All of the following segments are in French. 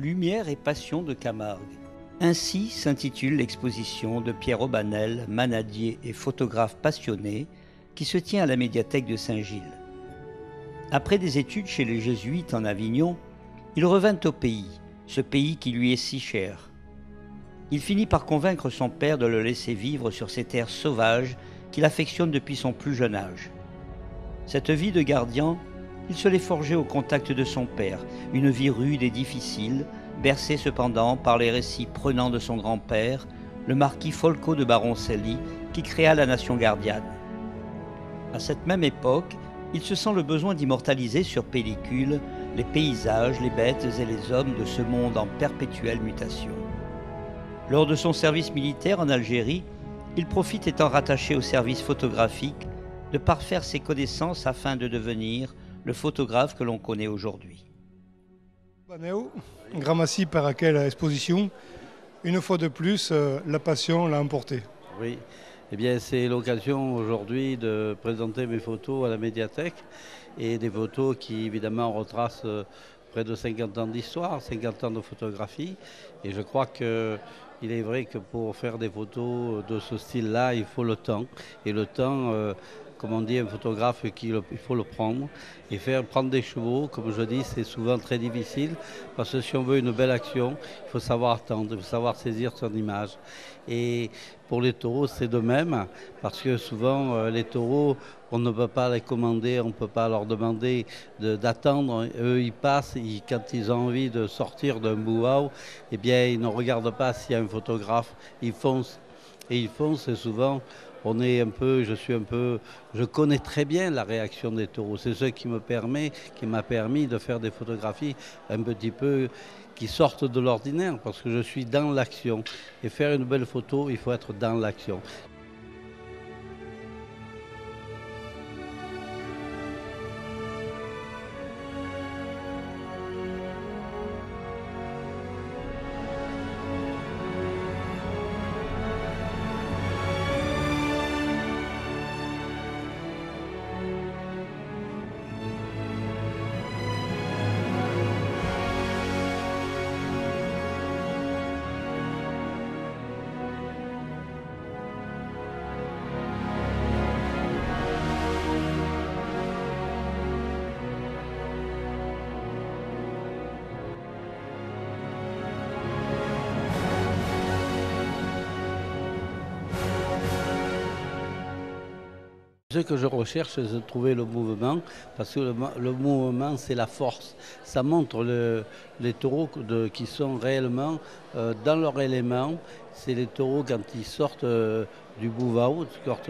Lumière et passion de Camargue. Ainsi s'intitule l'exposition de Pierre Aubanel, manadier et photographe passionné, qui se tient à la médiathèque de Saint-Gilles. Après des études chez les Jésuites en Avignon, il revint au pays, ce pays qui lui est si cher. Il finit par convaincre son père de le laisser vivre sur ces terres sauvages qu'il affectionne depuis son plus jeune âge. Cette vie de gardien, il se l'est forgée au contact de son père, une vie rude et difficile, bercée cependant par les récits prenants de son grand-père, le marquis Folco de Baroncelli, qui créa la nation gardiane. À cette même époque, il se sent le besoin d'immortaliser sur pellicule les paysages, les bêtes et les hommes de ce monde en perpétuelle mutation. Lors de son service militaire en Algérie, il profite, étant rattaché au service photographique, de parfaire ses connaissances afin de devenir le photographe que l'on connaît aujourd'hui. Gramercy par laquelle exposition, une fois de plus, la passion l'a emporté. Oui, eh bien c'est l'occasion aujourd'hui de présenter mes photos à la médiathèque et des photos qui évidemment retracent près de 50 ans d'histoire, 50 ans de photographie. Et je crois qu'il est vrai que pour faire des photos de ce style-là, il faut le temps. Et le temps, comme on dit, un photographe, il faut le prendre. Et prendre des chevaux, comme je dis, c'est souvent très difficile. Parce que si on veut une belle action, il faut savoir attendre, il faut savoir saisir son image. Et pour les taureaux, c'est de même. Parce que souvent, les taureaux, on ne peut pas les commander, on ne peut pas leur demander d'attendre. Eux, ils passent, quand ils ont envie de sortir d'un bouhau, eh bien, ils ne regardent pas s'il y a un photographe. Ils foncent. Et ils foncent, et souvent, je connais très bien la réaction des taureaux. C'est ce qui m'a permis de faire des photographies un petit peu qui sortent de l'ordinaire, parce que je suis dans l'action. Et faire une belle photo, il faut être dans l'action. Ce que je recherche, c'est de trouver le mouvement, parce que le mouvement, c'est la force. Ça montre les taureaux qui sont réellement dans leur élément. C'est les taureaux quand ils sortent du bouvao, quand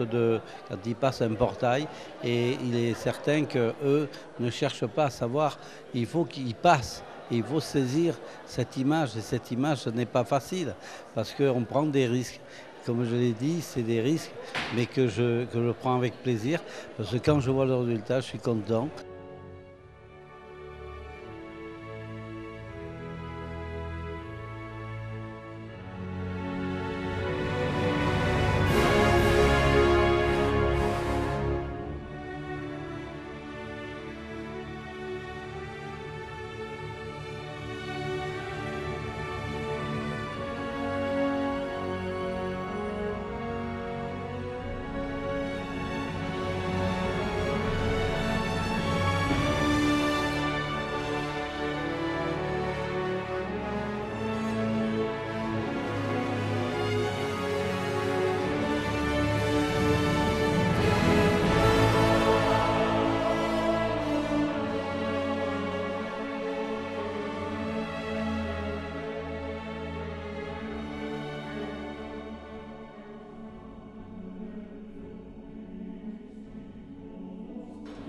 ils passent un portail. Et il est certain qu'eux ne cherchent pas à savoir, il faut qu'ils passent. Il faut saisir cette image, et cette image, ce n'est pas facile, parce qu'on prend des risques. Comme je l'ai dit, c'est des risques, mais que je prends avec plaisir, parce que quand je vois le résultat, je suis content.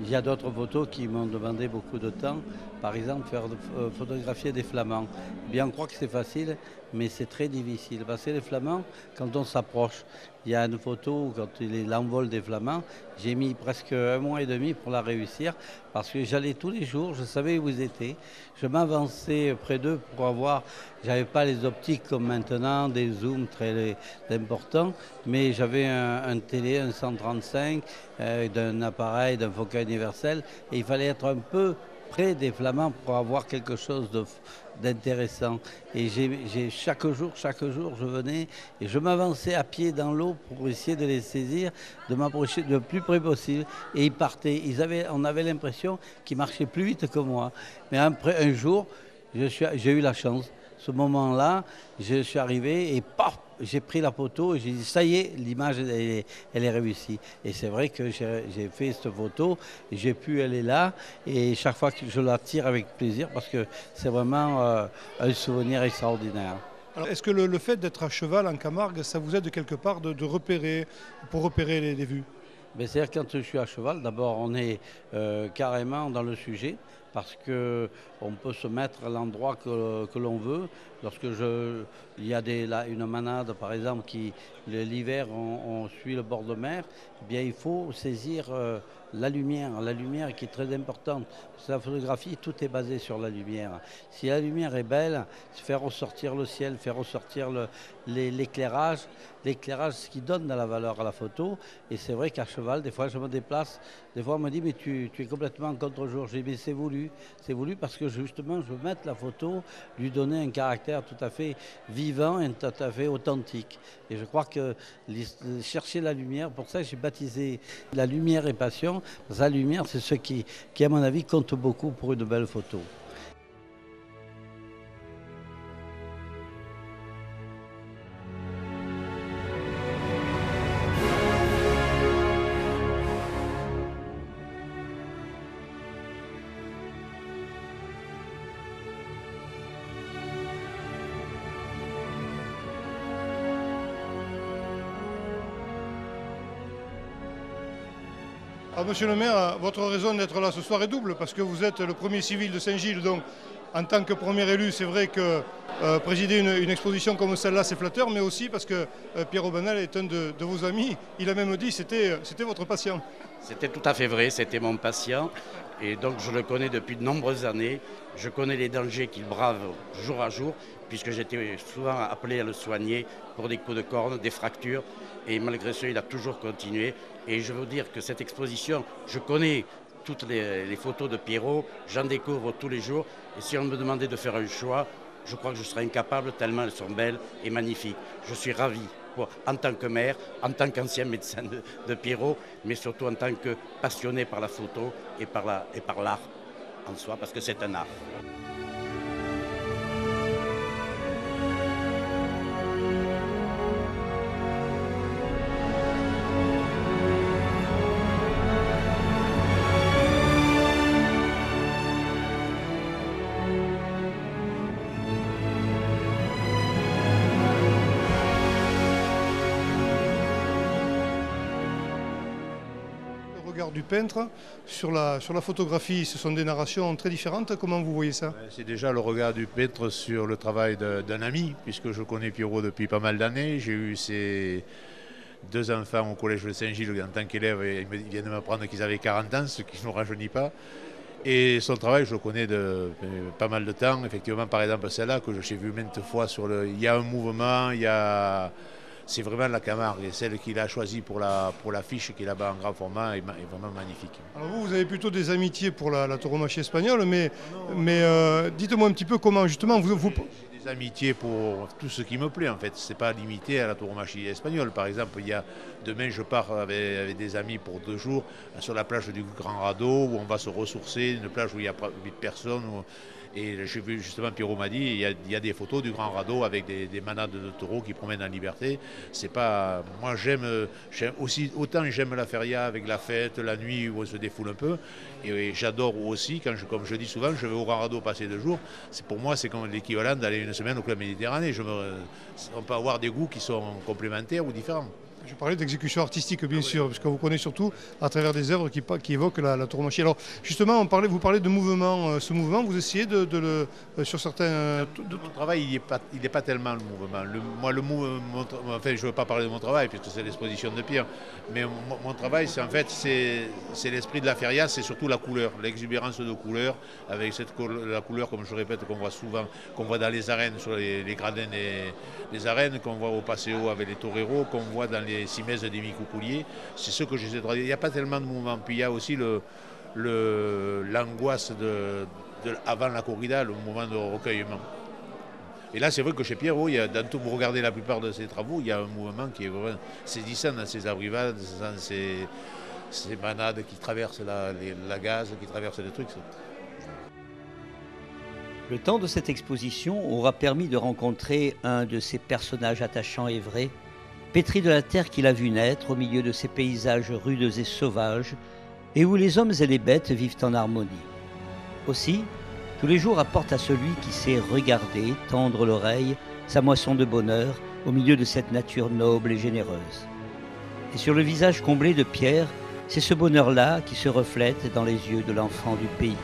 Il y a d'autres photos qui m'ont demandé beaucoup de temps. Par exemple, photographier des flamands. Bien, on croit que c'est facile, mais c'est très difficile. Parce que les flamands, quand on s'approche, il y a une photo, quand il est l'envol des flamands, j'ai mis presque 1 mois et demi pour la réussir, parce que j'allais tous les jours, je savais où ils étaient. Je m'avançais près d'eux pour avoir, j'avais pas les optiques comme maintenant, des zooms très importants, mais j'avais un télé, un 135, d'un appareil, d'un focus universel, et il fallait être un peu près des Flamands pour avoir quelque chose d'intéressant. Et chaque jour, je venais et je m'avançais à pied dans l'eau pour essayer de les saisir, de m'approcher le plus près possible. Et ils partaient. On avait l'impression qu'ils marchaient plus vite que moi. Mais après, un jour, j'ai eu la chance. Ce moment-là, je suis arrivé et paf, j'ai pris la photo et j'ai dit ça y est, l'image elle est réussie. Et c'est vrai que j'ai fait cette photo, elle est là et chaque fois que je la tire avec plaisir parce que c'est vraiment un souvenir extraordinaire. Est-ce que le fait d'être à cheval en Camargue, ça vous aide quelque part de repérer, pour repérer les vues? C'est-à-dire quand je suis à cheval, d'abord on est carrément dans le sujet parce qu'on peut se mettre à l'endroit que l'on veut. Lorsque il y a une manade par exemple l'hiver on suit le bord de mer, eh bien il faut saisir la lumière qui est très importante. Parce que la photographie, tout est basé sur la lumière. Si la lumière est belle, faire ressortir le ciel, faire ressortir l'éclairage, ce qui donne de la valeur à la photo. Et c'est vrai qu'à cheval, des fois je me déplace, des fois on me dit mais tu es complètement en contre-jour. Je dis mais c'est voulu parce que justement je veux mettre la photo, lui donner un caractère tout à fait vivant et tout à fait authentique. Et je crois que chercher la lumière, pour ça j'ai baptisé la lumière et passion. La lumière, c'est ce qui, à mon avis, compte beaucoup pour une belle photo. Alors, monsieur le maire, votre raison d'être là ce soir est double, parce que vous êtes le premier civil de Saint-Gilles, donc en tant que premier élu, c'est vrai que présider une exposition comme celle-là, c'est flatteur, mais aussi parce que Pierre Aubanel est un de vos amis. Il a même dit que c'était votre patient. C'était tout à fait vrai, c'était mon patient, et donc je le connais depuis de nombreuses années. Je connais les dangers qu'il brave jour à jour, puisque j'étais souvent appelé à le soigner pour des coups de corne, des fractures, et malgré ça, il a toujours continué. Et je veux dire que cette exposition, je connais toutes les photos de Pierrot, j'en découvre tous les jours, et si on me demandait de faire un choix, je crois que je serais incapable tellement elles sont belles et magnifiques. Je suis ravi en tant que maire, en tant qu'ancien médecin de Pierrot, mais surtout en tant que passionné par la photo et par l'art en soi, parce que c'est un art. Du peintre sur la photographie, ce sont des narrations très différentes. Comment vous voyez ça? C'est déjà le regard du peintre sur le travail d'un ami, puisque je connais Pierrot depuis pas mal d'années. J'ai eu ses 2 enfants au collège de Saint-Gilles en tant qu'élève et ils viennent de m'apprendre qu'ils avaient 40 ans, ce qui ne nous rajeunit pas. Et son travail, je le connais de pas mal de temps. Effectivement, par exemple, celle-là que j'ai vue maintes fois il y a un mouvement, c'est vraiment la Camargue, et celle qu'il a choisie pour l'affiche qui est là-bas en grand format est vraiment magnifique. Alors vous avez plutôt des amitiés pour la tauromachie espagnole, mais dites-moi un petit peu comment justement vous... J'ai des amitiés pour tout ce qui me plaît en fait, c'est pas limité à la tauromachie espagnole. Par exemple, demain je pars avec des amis pour 2 jours sur la plage du Grand Radeau où on va se ressourcer, une plage où il y a 8 personnes. Et j'ai vu justement, Pierrot m'a dit, il y a des photos du Grand Radeau avec des manades de taureaux qui promènent en liberté. C'est pas, moi j'aime aussi, autant j'aime la feria avec la fête, la nuit où on se défoule un peu. Et j'adore aussi, comme je dis souvent, je vais au Grand Radeau passer 2 jours. Pour moi, c'est comme l'équivalent d'aller une semaine au Club Méditerranée. On peut avoir des goûts qui sont complémentaires ou différents. Je parlais d'exécution artistique, bien sûr, parce que vous connaissez surtout à travers des œuvres qui évoquent la tauromachie. Alors, justement, vous parlez de mouvement. Ce mouvement, vous essayez de le... sur certains... Mon travail, il n'est pas tellement le mouvement. Enfin, je ne veux pas parler de mon travail, puisque c'est l'exposition de Pierre. Mais mon travail, c'est l'esprit de la feria, c'est surtout la couleur, l'exubérance de couleurs, avec la couleur, comme je répète, qu'on voit souvent, qu'on voit dans les arènes, sur les gradins des arènes, qu'on voit au Paseo avec les toreros, qu'on voit dans les cimaises des Micoucouliers. C'est ce que j'essaie de traduire. Il n'y a pas tellement de mouvement. Puis il y a aussi l'angoisse avant la corrida, le moment de recueillement. Et là, c'est vrai que chez Pierrot, vous regardez la plupart de ses travaux, il y a un mouvement qui est vraiment saisissant dans ses abrivades, dans ces manades qui traversent la gaze, qui traversent des trucs. Le temps de cette exposition aura permis de rencontrer un de ces personnages attachants et vrais, pétri de la terre qu'il a vu naître au milieu de ces paysages rudes et sauvages, et où les hommes et les bêtes vivent en harmonie. Aussi, tous les jours apportent à celui qui sait regarder, tendre l'oreille, sa moisson de bonheur au milieu de cette nature noble et généreuse. Et sur le visage comblé de pierre, c'est ce bonheur-là qui se reflète dans les yeux de l'enfant du pays.